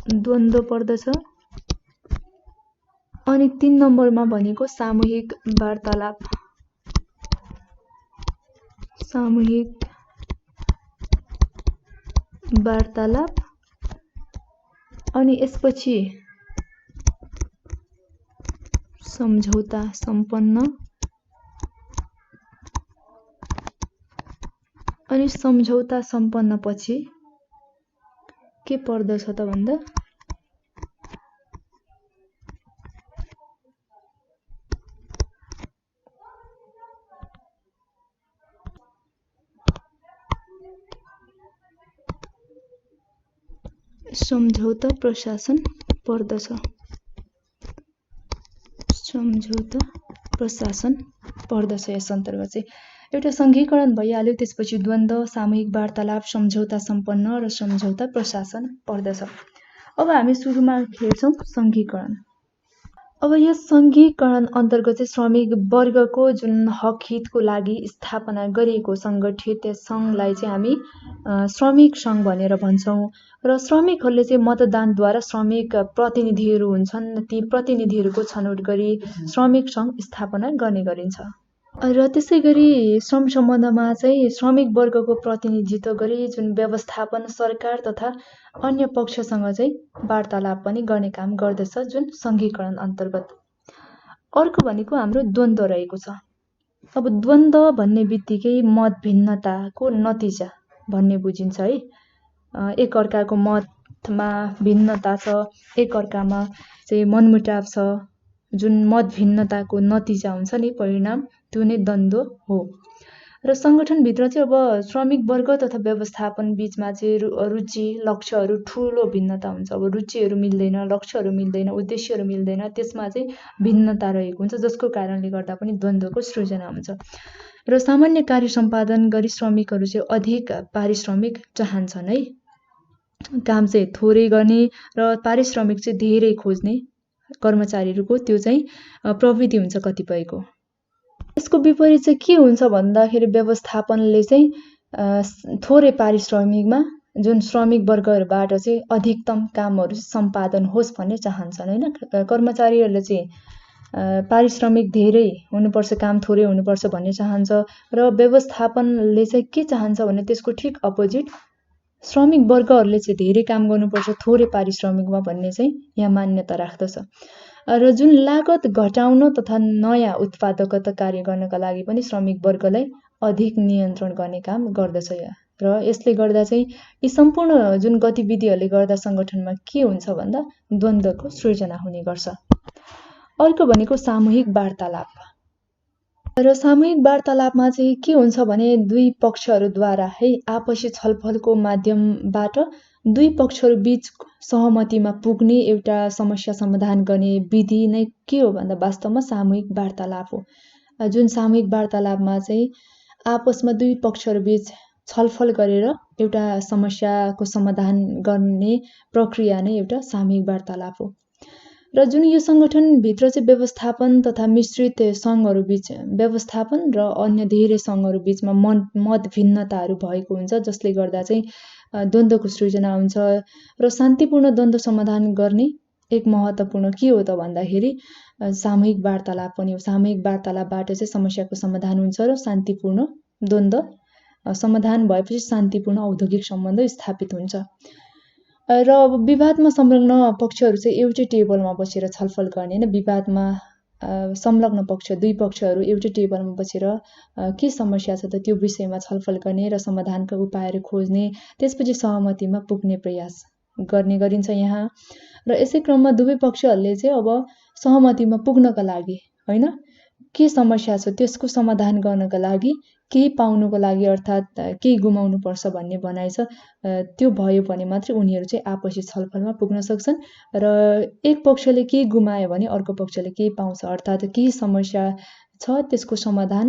द्वन्द्व पर्दछ, अनि 3 नम्बरमा भनेको सामूहिक वार्तालाप, अनि यसपछि सम्झौता सम्पन्न, अनि सम्झौता सम्पन्न पछि के पर्दछ त भन्दा सम्झौता प्रशासन पर्दछ। यस अन्तर्गत चाहिँ एउटा सङ्घीकरण भइहाल्यो, त्यसपछि द्वन्द्व, सामूहिक वार्तालाप, सम्झौता सम्पन्न र सम्झौता प्रशासन पर्दछ। अब हामी सुरुमा हेर्छौँ सङ्घीकरण। अब यस सङ्घीकरण अन्तर्गत चाहिँ श्रमिक वर्गको जुन हक हितको लागि स्थापना गरिएको सङ्गठित सङ्घलाई चाहिँ हामी श्रमिक सङ्घ भनेर भन्छौँ। र श्रमिकहरूले चाहिँ मतदानद्वारा श्रमिक प्रतिनिधिहरू हुन्छन्, ती प्रतिनिधिहरूको छनौट गरी श्रमिक सङ्घ स्थापना गर्ने गरिन्छ। र त्यसै गरी श्रम सम्बन्धमा चाहिँ श्रमिक वर्गको प्रतिनिधित्व गरी जुन व्यवस्थापन, सरकार तथा अन्य पक्षसँग चाहिँ वार्तालाप पनि गर्ने काम गर्दछ जुन सङ्घीकरण अन्तर्गत। अर्को भनेको हाम्रो द्वन्द्व रहेको छ। अब द्वन्द्व भन्ने बित्तिकै मतभिन्नताको नतिजा भन्ने बुझिन्छ है। एकअर्काको मतमा भिन्नता छ, एकअर्कामा चाहिँ मनमुटाव छ, जुन मतभिन्नताको नतिजा हुन्छ नि परिणाम, त्यो नै द्वन्द्व हो। र सङ्गठनभित्र चाहिँ अब श्रमिक वर्ग तथा व्यवस्थापन बीचमा चाहिँ रुचि लक्ष्यहरू ठुलो भिन्नता हुन्छ। अब रुचिहरू मिल्दैन, लक्ष्यहरू मिल्दैन, उद्देश्यहरू मिल्दैन, त्यसमा चाहिँ भिन्नता रहेको हुन्छ, जसको कारणले गर्दा पनि द्वन्द्वको सृजना हुन्छ। र सामान्य कार्य सम्पादन गरी श्रमिकहरू चाहिँ अधिक पारिश्रमिक चाहन्छन् है। काम चाहिँ थोरै गर्ने र पारिश्रमिक चाहिँ धेरै खोज्ने कर्मचारीहरूको त्यो चाहिँ प्रवृत्ति हुन्छ कतिपयको। यसको विपरीत चाहिँ के हुन्छ भन्दाखेरि व्यवस्थापनले चाहिँ थोरै पारिश्रमिकमा जुन श्रमिक वर्गहरूबाट चाहिँ अधिकतम कामहरू सम्पादन होस् भन्ने चाहन्छन् होइन। कर्मचारीहरूले चाहिँ पारिश्रमिक धेरै हुनुपर्छ, काम थोरै हुनुपर्छ भन्ने चाहन्छ, र व्यवस्थापनले चाहिँ के चाहन्छ भने त्यसको ठिक अपोजिट, श्रमिक वर्गहरूले चाहिँ धेरै काम गर्नुपर्छ थोरै पारिश्रमिकमा भन्ने चाहिँ यहाँ मान्यता राख्दछ। र जुन लागत घटाउन तथा नयाँ उत्पादकता कार्य गर्नका लागि पनि श्रमिक वर्गलाई अधिक नियन्त्रण गर्ने काम गर्दछ यहाँ। र यसले गर्दा चाहिँ यी सम्पूर्ण जुन गतिविधिहरूले गर्दा सङ्गठनमा के हुन्छ भन्दा द्वन्द्वको सृजना हुने गर्छ। अर्को भनेको सामूहिक वार्तालाप। र सामूहिक वार्तालापमा चाहिँ के हुन्छ भने दुई पक्षहरूद्वारा है आपसी छलफलको माध्यमबाट दुई पक्षहरू बीच सहमतिमा पुग्ने एउटा समस्या समाधान गर्ने विधि नै के हो भन्दा वास्तवमा सामूहिक वार्तालाप हो। जुन सामूहिक वार्तालापमा चाहिँ आपसमा दुई पक्षहरू बीच छलफल गरेर एउटा समस्याको समाधान गर्ने प्रक्रिया नै एउटा सामूहिक वार्तालाप हो। र जुन यो सङ्गठनभित्र चाहिँ व्यवस्थापन तथा मिश्रित सङ्घहरू बीच व्यवस्थापन र अन्य धेरै सङ्घहरू बीचमा मत भिन्नताहरू भएको हुन्छ, जसले गर्दा चाहिँ द्वन्द्वको सृजना हुन्छ। र शान्तिपूर्ण द्वन्द्व समाधान गर्ने एक महत्त्वपूर्ण के हो त भन्दाखेरि सामूहिक वार्तालाप पनि हो। सामूहिक वार्तालापबाट चाहिँ समस्याको समाधान हुन्छ र शान्तिपूर्ण द्वन्द्व समाधान भएपछि शान्तिपूर्ण औद्योगिक सम्बन्ध स्थापित हुन्छ। र अब विवादमा संलग्न पक्षहरू चाहिँ एउटै टेबलमा बसेर छलफल गर्ने होइन। विवादमा संलग्न पक्ष दुई पक्षहरू एउटै टेबलमा बसेर के समस्या छ त त्यो विषयमा छलफल गर्ने र समाधानका उपायहरू खोज्ने, त्यसपछि सहमतिमा पुग्ने प्रयास गर्ने गरिन्छ यहाँ। र यसै क्रममा दुवै पक्षहरूले चाहिँ अब सहमतिमा पुग्नका लागि होइन, के समस्या छ त्यसको समाधान गर्नका लागि केही पाउनुको लागि अर्थात् केही गुमाउनु पर्छ भन्ने भनाइ छ, त्यो भयो भने मात्रै उनीहरू चाहिँ आपसी छलफलमा पुग्न सक्छन्। र एक पक्षले केही गुमायो भने अर्को पक्षले केही पाउँछ, अर्थात् केही समस्या छ त्यसको समाधान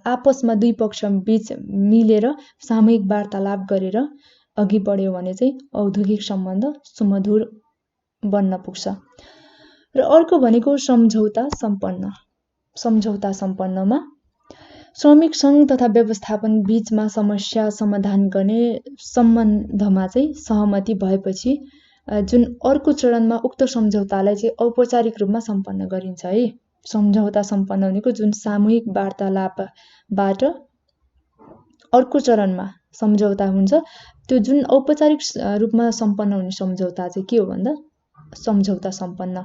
आपसमा दुई पक्ष बीच मिलेर सामूहिक वार्तालाप गरेर अघि बढ्यो भने चाहिँ औद्योगिक सम्बन्ध सुमधुर बन्न पुग्छ। र अर्को भनेको सम्झौता सम्पन्न। सम्झौता सम्पन्नमा श्रमिक सङ्घ तथा व्यवस्थापन बीचमा समस्या समाधान गर्ने सम्बन्धमा चाहिँ सहमति भएपछि जुन अर्को चरणमा उक्त सम्झौतालाई चाहिँ औपचारिक रूपमा सम्पन्न गरिन्छ है। सम्झौता सम्पन्न भनेको जुन सामूहिक वार्तालापबाट अर्को चरणमा सम्झौता हुन्छ, त्यो जुन औपचारिक रूपमा सम्पन्न हुने सम्झौता चाहिँ के हो भन्दा सम्झौता सम्पन्न।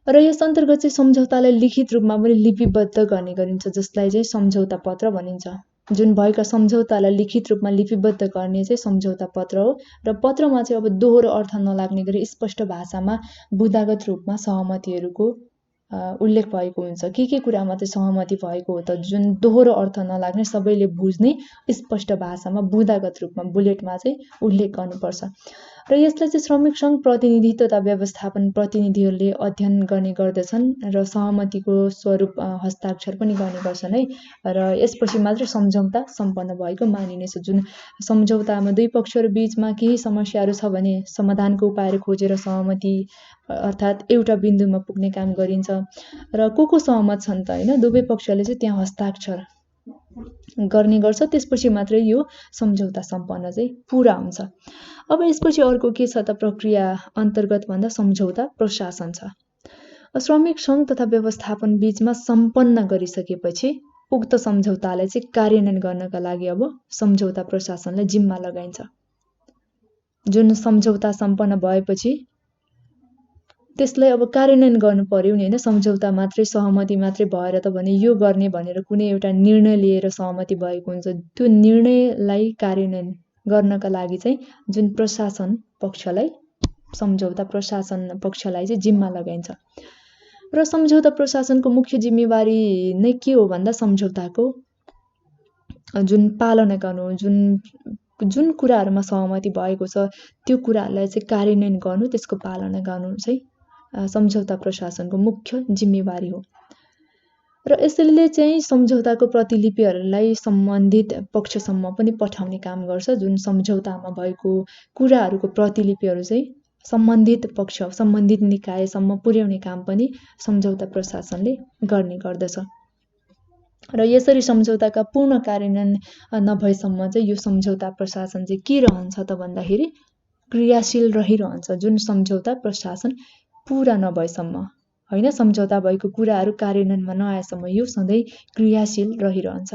र यस अन्तर्गत चाहिँ सम्झौतालाई लिखित रूपमा पनि लिपिबद्ध गर्ने गरिन्छ, जसलाई चाहिँ सम्झौता पत्र भनिन्छ। जुन भएका सम्झौतालाई लिखित रूपमा लिपिबद्ध गर्ने चाहिँ सम्झौता पत्र हो। र पत्रमा चाहिँ अब दोहोरो अर्थ नलाग्ने गरी स्पष्ट भाषामा बुदागत रूपमा सहमतिहरूको उल्लेख भएको हुन्छ। के कुरामा चाहिँ सहमति भएको हो त, जुन दोहोरो अर्थ नलाग्ने सबैले बुझ्ने स्पष्ट भाषामा बुदागत रूपमा बुलेटमा चाहिँ उल्लेख गर्नुपर्छ। र यसलाई चाहिँ श्रमिक सङ्घ प्रतिनिधि तथा व्यवस्थापन प्रतिनिधिहरूले अध्ययन गर्ने गर्दछन् र सहमतिको स्वरूप हस्ताक्षर पनि गर्ने गर्छन् है। र यसपछि मात्रै सम्झौता सम्पन्न भएको मानिनेछ। जुन सम्झौतामा दुई पक्षहरू बीचमा केही समस्याहरू छ भने समाधानको उपायहरू खोजेर सहमति अर्थात् एउटा बिन्दुमा पुग्ने काम गरिन्छ। र को सहमत छन् त होइन, दुवै पक्षले चाहिँ त्यहाँ हस्ताक्षर गर्ने गर्छ, त्यसपछि मात्रै यो सम्झौता सम्पन्न चाहिँ पुरा हुन्छ। अब यसपछि अर्को के छ त प्रक्रिया अन्तर्गत भन्दा सम्झौता प्रशासन छ। श्रमिक सङ्घ तथा व्यवस्थापन बीचमा सम्पन्न गरिसकेपछि उक्त सम्झौतालाई चाहिँ कार्यान्वयन गर्नका लागि अब सम्झौता प्रशासनलाई जिम्मा लगाइन्छ। जुन सम्झौता सम्पन्न भएपछि त्यसलाई अब कार्यान्वयन गर्नु पर्यो नि होइन। सम्झौता मात्रै सहमति मात्रै भएर त भने यो गर्ने भनेर कुनै एउटा निर्णय लिएर सहमति भएको हुन्छ, त्यो निर्णयलाई कार्यान्वयन गर्नका लागि चाहिँ जुन प्रशासन पक्षलाई सम्झौता प्रशासन पक्षलाई चाहिँ जिम्मा लगाइन्छ। र सम्झौता प्रशासनको मुख्य जिम्मेवारी नै के हो भन्दा सम्झौताको जुन पालना गर्नु, जुन कुराहरूमा सहमति भएको छ त्यो कुराहरूलाई चाहिँ कार्यान्वयन गर्नु, त्यसको पालना गर्नु चाहिँ सम्झौता प्रशासनको मुख्य जिम्मेवारी हो। र यसले चाहिँ सम्झौताको प्रतिलिपिहरूलाई सम्बन्धित पक्षसम्म पनि पठाउने काम गर्छ। जुन सम्झौतामा भएको कुराहरूको प्रतिलिपिहरू चाहिँ सम्बन्धित पक्ष, सम्बन्धित निकायसम्म पुर्याउने काम पनि सम्झौता प्रशासनले गर्ने गर्दछ। र यसरी सम्झौताका पूर्ण कार्यान्वयन नभएसम्म चाहिँ यो सम्झौता प्रशासन चाहिँ के रहन्छ त भन्दाखेरि क्रियाशील रहिरहन्छ। जुन सम्झौता प्रशासन पुरा नभएसम्म, होइन, सम्झौता भएको कुराहरू कार्यान्वयनमा नआएसम्म यो सधैँ क्रियाशील रहिरहन्छ।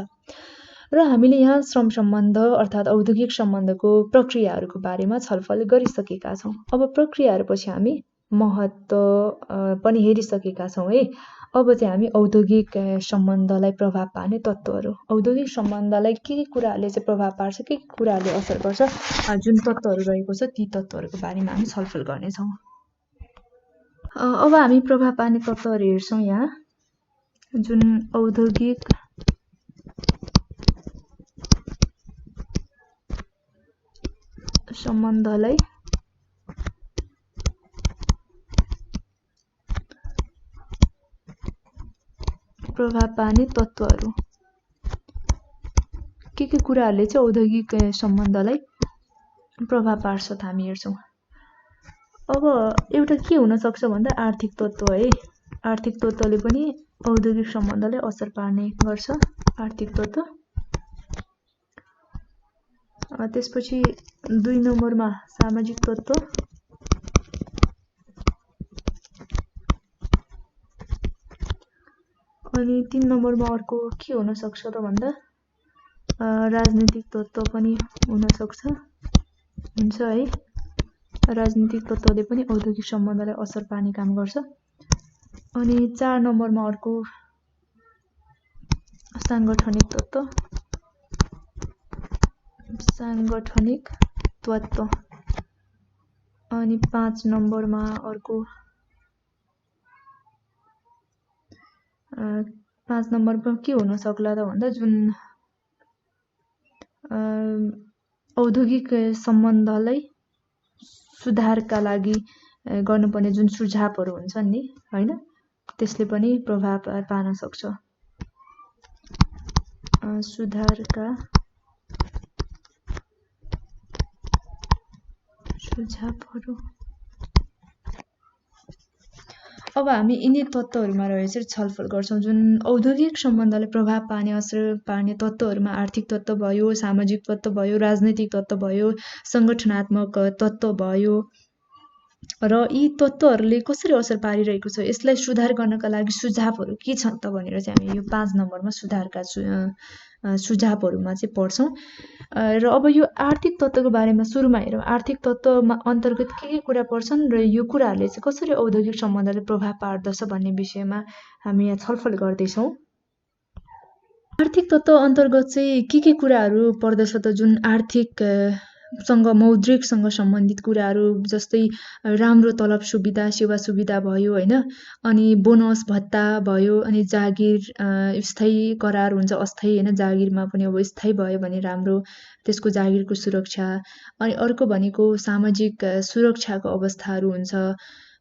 र हामीले यहाँ श्रम सम्बन्ध अर्थात् औद्योगिक सम्बन्धको प्रक्रियाहरूको बारेमा छलफल गरिसकेका छौँ। अब प्रक्रियाहरूपछि हामी महत्त्व पनि हेरिसकेका छौँ है। अब चाहिँ हामी औद्योगिक सम्बन्धलाई प्रभाव पार्ने तत्त्वहरू, औद्योगिक सम्बन्धलाई के कुराहरूले चाहिँ प्रभाव पार्छ, के कुराहरूले असर गर्छ, जुन तत्त्वहरू रहेको छ ती तत्त्वहरूको बारेमा हामी छलफल गर्नेछौँ। अब हामी प्रभाव पार्ने तत्त्वहरू हेर्छौँ। यहाँ जुन औद्योगिक सम्बन्धलाई प्रभाव पार्ने तत्त्वहरू, के कुराहरूले चाहिँ औद्योगिक सम्बन्धलाई प्रभाव पार्छ त हामी हेर्छौँ। अब एउटा के हुन सक्छ भन्दा आर्थिक तत्त्व है। आर्थिक तत्त्वले पनि औद्योगिक सम्बन्धलाई असर पार्ने गर्छ। आर्थिक तत्त्व। त्यसपछि 2 नम्बरमा सामाजिक तत्त्व, अनि 3 नम्बरमा अर्को के हुन सक्छ त भन्दा राजनीतिक तत्त्व पनि हुन सक्छ, हुन्छ है। राजनीतिक तत्त्वले पनि औद्योगिक सम्बन्धलाई असर पार्ने काम गर्छ। अनि 4 नम्बरमा अर्को साङ्गठनिक तत्त्व, साङ्गठनिक तत्त्व। अनि 5 नम्बरमा अर्को 5 नम्बरमा के हुन सक्ला त भन्दा जुन औद्योगिक सम्बन्धलाई सुधारका लागि गर्नुपर्ने जुन सुझावहरू हुन्छन् नि, होइन, त्यसले पनि प्रभाव पार्न सक्छ। सुधारका सुझावहरू। अब हामी यिनी तत्त्वहरूमा रहेर छलफल गर्छौँ। जुन औद्योगिक सम्बन्धलाई प्रभाव पार्ने, असर पार्ने तत्त्वहरूमा आर्थिक तत्त्व भयो, सामाजिक तत्त्व भयो, राजनैतिक तत्त्व भयो, सङ्गठनात्मक तत्त्व भयो। र यी तत्त्वहरूले कसरी असर पारिरहेको छ, यसलाई सुधार गर्नका लागि सुझावहरू के छन् त भनेर चाहिँ हामी यो 5 नम्बरमा सुधारका सुझावहरूमा चाहिँ पढ्छौँ। र अब यो आर्थिक तत्त्वको बारेमा सुरुमा हेरौँ। आर्थिक तत्त्वमा अन्तर्गत के कुरा पर्छन् र यो कुराहरूले चाहिँ कसरी औद्योगिक सम्बन्धलाई प्रभाव पार्दछ भन्ने विषयमा हामी यहाँ छलफल गर्दैछौँ। आर्थिक तत्त्व अन्तर्गत चाहिँ के कुराहरू पर्दछ त? जुन आर्थिकसँग मौद्रिकसँग सम्बन्धित कुराहरू, जस्तै राम्रो तलब सुविधा, सेवा सुविधा भयो, होइन, अनि बोनस भत्ता भयो, अनि जागिर स्थायी करार हुन्छ, अस्थायी, होइन, जागिरमा पनि अब स्थायी भयो भने राम्रो, त्यसको जागिरको सुरक्षा। अनि अर्को भनेको सामाजिक सुरक्षाको अवस्थाहरू हुन्छ।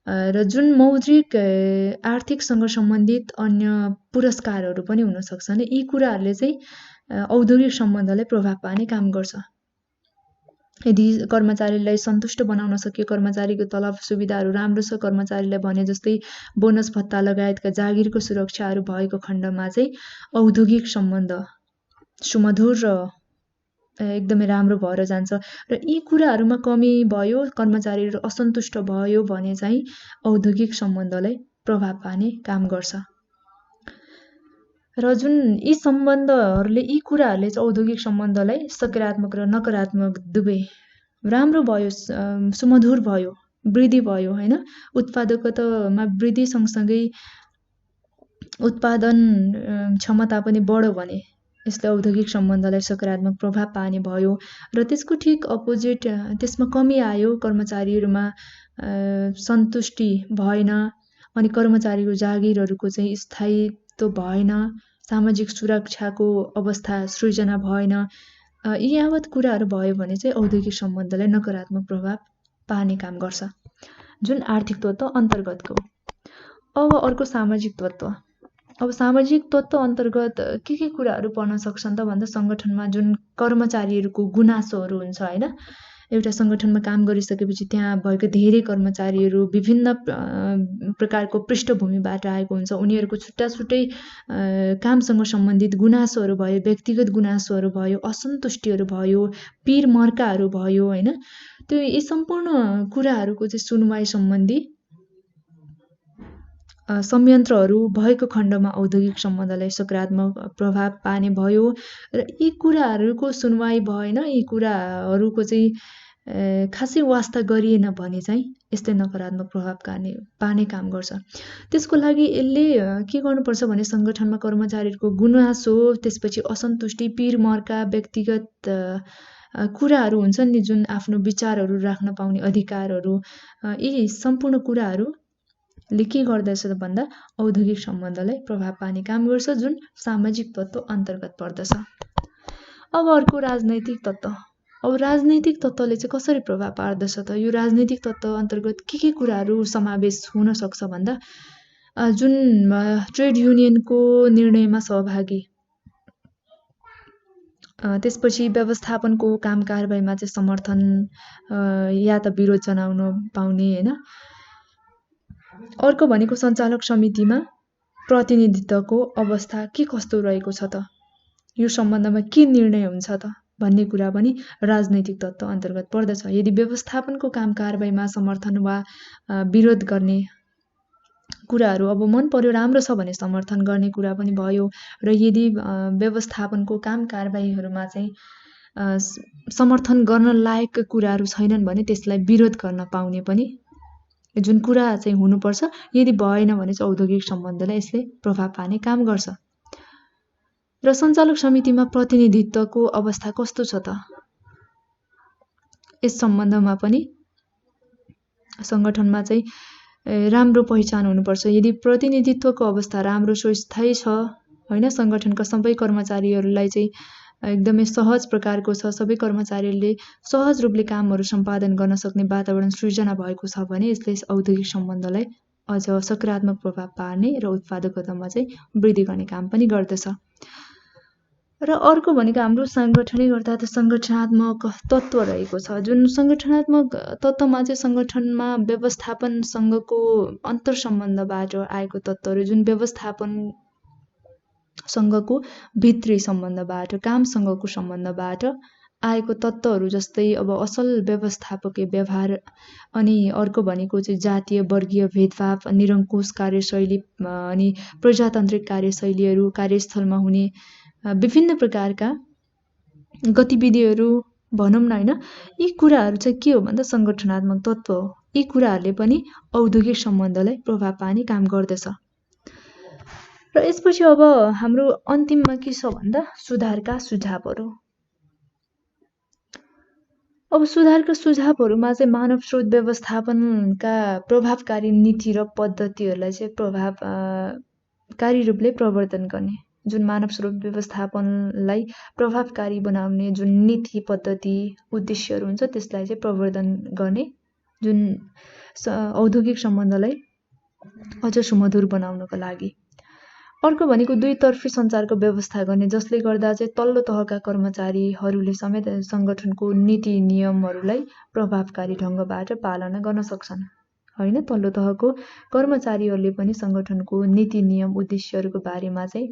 र जुन मौद्रिक आर्थिकसँग सम्बन्धित अन्य पुरस्कारहरू पनि हुन सक्छन्। यी कुराहरूले चाहिँ औद्योगिक सम्बन्धलाई प्रभाव पार्ने काम गर्छ। यदि कर्मचारीलाई सन्तुष्ट बनाउन सकियो, कर्मचारीको तलब सुविधाहरू राम्रो छ, कर्मचारीलाई भने जस्तै बोनस भत्ता लगायतका जागिरको सुरक्षाहरू भएको खण्डमा चाहिँ औद्योगिक सम्बन्ध सुमधुर र एकदमै राम्रो भएर जान्छ। र यी कुराहरूमा कमी भयो, कर्मचारीहरू असन्तुष्ट भयो भने चाहिँ औद्योगिक सम्बन्धलाई प्रभाव पार्ने काम गर्छ। र जुन यी सम्बन्धहरूले, यी कुराहरूले चाहिँ औद्योगिक सम्बन्धलाई सकारात्मक र नकारात्मक दुवै राम्रो भयो, सुमधुर भयो, वृद्धि भयो, होइन, उत्पादकतामा वृद्धि सँगसँगै उत्पादन क्षमता पनि बढ्यो भने यसले औद्योगिक सम्बन्धलाई सकारात्मक प्रभाव पार्ने भयो। र त्यसको ठिक अपोजिट, त्यसमा कमी आयो, कर्मचारीहरूमा सन्तुष्टि भएन, अनि कर्मचारीको जागिरहरूको चाहिँ स्थायित्व भएन, सामाजिक सुरक्षाको अवस्था सृजना भएन। यी यावत कुराहरू भयो भने चाहिँ औद्योगिक सम्बन्धलाई नकारात्मक प्रभाव पार्ने काम गर्छ, जुन आर्थिक तत्त्व अन्तर्गतको। अब अर्को सामाजिक तत्त्व। अब सामाजिक तत्त्व अन्तर्गत के कुराहरू पर्न सक्छन् त भन्दा सङ्गठनमा जुन कर्मचारीहरूको गुनासोहरू हुन्छ हैन, एउटा सङ्गठनमा काम गरिसकेपछि त्यहाँ भएको धेरै कर्मचारीहरू विभिन्न प्रकारको पृष्ठभूमिबाट आएको हुन्छ। उनीहरूको छुट्टा-छुट्टै कामसँग सम्बन्धित गुनासोहरू भयो, व्यक्तिगत गुनासोहरू भयो, असन्तुष्टिहरू भयो, पीर मर्काहरू भयो हैन। त्यो यी सम्पूर्ण कुराहरूको चाहिँ सुनवाई सम्बन्धी संयन्त्रहरू भएको खण्डमा औद्योगिक सम्बन्धलाई सकारात्मक प्रभाव पार्ने भयो र यी कुराहरूको सुनवाई भएन, यी कुराहरूको चाहिँ खासै वास्ता गरिएन भने चाहिँ यस्तै नकारात्मक प्रभाव पार्ने काम गर्छ। त्यसको लागि यसले के गर्नुपर्छ भने सङ्गठनमा कर्मचारीहरूको गुनासो, त्यसपछि असन्तुष्टि, पीर मर्का, व्यक्तिगत कुराहरू हुन्छन् नि जुन आफ्नो विचारहरू राख्न पाउने अधिकारहरू, यी सम्पूर्ण कुराहरूले के गर्दछ त भन्दा औद्योगिक सम्बन्धलाई प्रभाव पार्ने काम गर्छ, जुन सामाजिक तत्त्व अन्तर्गत पर्दछ। अब अर्को राजनैतिक तत्त्व। अब राजनैतिक तत्त्वले चाहिँ कसरी प्रभाव पार्दछ त? यो राजनैतिक तत्त्व अन्तर्गत के कुराहरू समावेश हुन सक्छ भन्दा जुन ट्रेड युनियनको निर्णयमा सहभागी, त्यसपछि व्यवस्थापनको काम कारबाहीमा चाहिँ समर्थन या त विरोध जनाउन पाउने हैन। अर्को भनेको सञ्चालक समितिमा प्रतिनिधित्वको अवस्था के कस्तो रहेको छ त, यो सम्बन्धमा के निर्णय हुन्छ त भन्ने कुरा पनि राजनैतिक तत्त्व अन्तर्गत पर्दछ। यदि व्यवस्थापनको काम कारबाहीमा समर्थन वा विरोध गर्ने कुराहरू अब मन पर्यो, राम्रो छ भने समर्थन गर्ने कुरा पनि भयो र यदि व्यवस्थापनको काम कारबाहीहरूमा चाहिँ समर्थन गर्न लायक कुराहरू छैनन् भने त्यसलाई विरोध गर्न पाउने पनि जुन कुरा चाहिँ हुनुपर्छ, यदि भएन भने चाहिँ औद्योगिक सम्बन्धलाई यसले प्रभाव पार्ने काम गर्छ। र सञ्चालक समितिमा प्रतिनिधित्वको अवस्था कस्तो छ त, यस सम्बन्धमा पनि सङ्गठनमा चाहिँ राम्रो पहिचान हुनुपर्छ। यदि प्रतिनिधित्वको अवस्था राम्रो स्थायी छ हैन, सङ्गठनका सबै कर्मचारीहरूलाई चाहिँ एकदमै सहज प्रकारको छ, सबै कर्मचारीहरूले सहज रूपले कामहरू सम्पादन गर्न सक्ने वातावरण सृजना भएको छ भने यसले औद्योगिक सम्बन्धलाई अझ सकारात्मक प्रभाव पार्ने र उत्पादकतामा चाहिँ वृद्धि गर्ने काम पनि गर्दछ। र अर्को भनेको हाम्रो साङ्गठनिक अर्थात् सङ्गठनात्मक तत्त्व रहेको छ, जुन सङ्गठनात्मक तत्त्वमा चाहिँ सङ्गठनमा व्यवस्थापनसँगको अन्तर सम्बन्धबाट आएको तत्त्वहरू, जुन व्यवस्थापनसँगको भित्री सम्बन्धबाट, कामसँगको सम्बन्धबाट आएको तत्त्वहरू जस्तै अब असल व्यवस्थापकीय व्यवहार, अनि अर्को भनेको चाहिँ जातीय वर्गीय भेदभाव, निरङ्कुश कार्यशैली अनि प्रजातान्त्रिक कार्यशैलीहरू, कार्यस्थलमा हुने विभिन्न प्रकारका गतिविधिहरू भनौँ न हैन, यी कुराहरू चाहिँ के हो भन्दा सङ्गठनात्मक तत्त्व हो। यी कुराहरूले पनि औद्योगिक सम्बन्धलाई प्रभाव पार्ने काम गर्दछ। र यसपछि अब हाम्रो अन्तिममा के छ भन्दा सुधारका सुझावहरू। अब सुधारका सुझावहरूमा चाहिँ मानव स्रोत व्यवस्थापनका प्रभावकारी नीति र पद्धतिहरूलाई चाहिँ प्रभावकारी रूपले प्रवर्तन गर्ने, जुन मानव स्रोत व्यवस्थापनलाई प्रभावकारी बनाउने जुन नीति पद्धति उद्देश्यहरू हुन्छ त्यसलाई चाहिँ प्रवर्धन गर्ने, जुन औद्योगिक सम्बन्धलाई अझ सुमधुर बनाउनको लागि। अर्को भनेको दुईतर्फी सञ्चारको व्यवस्था गर्ने, जसले गर्दा चाहिँ तल्लो तहका कर्मचारीहरूले समेत सङ्गठनको नीति नियमहरूलाई प्रभावकारी ढङ्गबाट पालना गर्न सक्छन् हैन। तल्लो तहको कर्मचारीहरूले पनि सङ्गठनको नीति नियम उद्देश्यहरूको बारेमा चाहिँ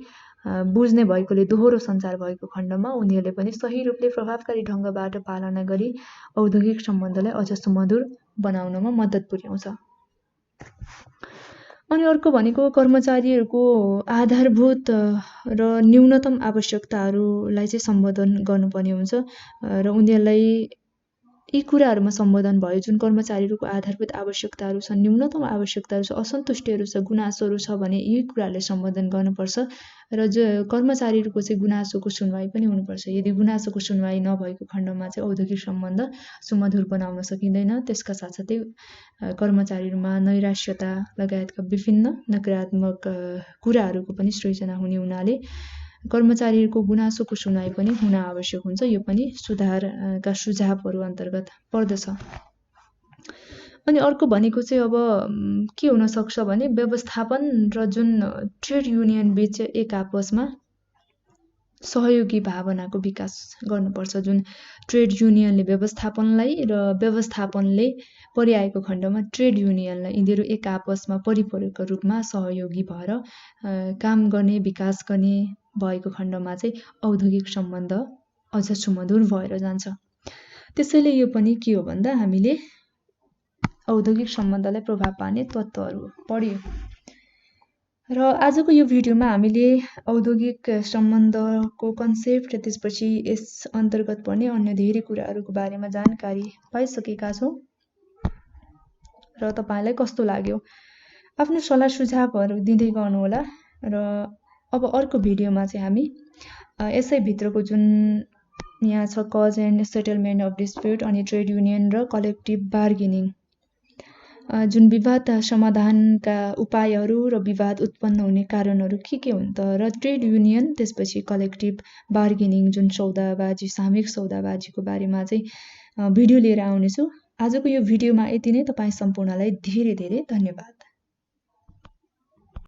बुझ्ने भएकोले दोहोरो सञ्चार भएको खण्डमा उनीहरूले पनि सही रूपले प्रभावकारी ढङ्गबाट पालना गरी औद्योगिक सम्बन्धलाई अझ सुमधुर बनाउनमा मद्दत पुर्याउँछ। अनि अर्को भनेको कर्मचारीहरूको आधारभूत र न्यूनतम आवश्यकताहरूलाई चाहिँ सम्बोधन गर्नुपर्ने हुन्छ र उनीहरूलाई यी कुराहरूमा सम्बोधन भयो जुन कर्मचारीहरूको आधारभूत आवश्यकताहरू छन्, न्यूनतम आवश्यकताहरू छ, असन्तुष्टिहरू छ, गुनासोहरू छ भने यी कुराहरूले सम्बोधन गर्नुपर्छ र कर्मचारीहरूको चाहिँ गुनासोको सुनवाई पनि हुनुपर्छ। यदि गुनासोको सुनवाई नभएको खण्डमा चाहिँ औद्योगिक सम्बन्ध सुमधुर बनाउन सकिँदैन। त्यसका साथसाथै कर्मचारीहरूमा नैराश्यता लगायतका विभिन्न नकारात्मक कुराहरूको पनि सृजना हुने हुनाले कर्मचारीहरूको गुनासोको सुनवाई पनि हुन आवश्यक हुन्छ। यो पनि सुधारका सुझावहरू अन्तर्गत पर्दछ। अनि अर्को भनेको चाहिँ अब के हुन सक्छ भने व्यवस्थापन र जुन ट्रेड युनियन बीच एक आपसमा सहयोगी भावनाको विकास गर्नुपर्छ। जुन ट्रेड युनियनले व्यवस्थापनलाई र व्यवस्थापनले परिआएको खण्डमा ट्रेड युनियनलाई यिनीहरू एक आपसमा परिपूरकको रूपमा सहयोगी भएर काम गर्ने, विकास गर्ने भएको खण्डमा चाहिँ औद्योगिक सम्बन्ध अझ सुमधुर भएर जान्छ। त्यसैले यो पनि के हो भन्दा हामीले औद्योगिक सम्बन्धलाई प्रभाव पार्ने तत्त्वहरू पढ्यौँ। र आजको यो भिडियोमा हामीले औद्योगिक सम्बन्धको कन्सेप्ट र त्यसपछि यस अन्तर्गत पर्ने अन्य धेरै कुराहरूको बारेमा जानकारी पाइसकेका छौँ। र तपाईँलाई कस्तो लाग्यो? आफ्नो सल्लाह सुझावहरू दिँदै गर्नुहोला। र अब अर्को भिडियोमा चाहिँ हामी यसैभित्रको जुन यहाँ छ cause and settlement of dispute अनि ट्रेड युनियन र कलेक्टिभ बार्गेनिङ, जुन विवाद समाधानका उपायहरू र विवाद उत्पन्न हुने कारणहरू के हुन् त, र ट्रेड युनियन त्यसपछि कलेक्टिभ बार्गेनिङ जुन सौदाबाजी, सामूहिक सौदाबाजीको बारेमा चाहिँ भिडियो लिएर आउनेछु। आजको यो भिडियोमा यति नै। तपाईँ सम्पूर्णलाई धेरै धेरै धन्यवाद।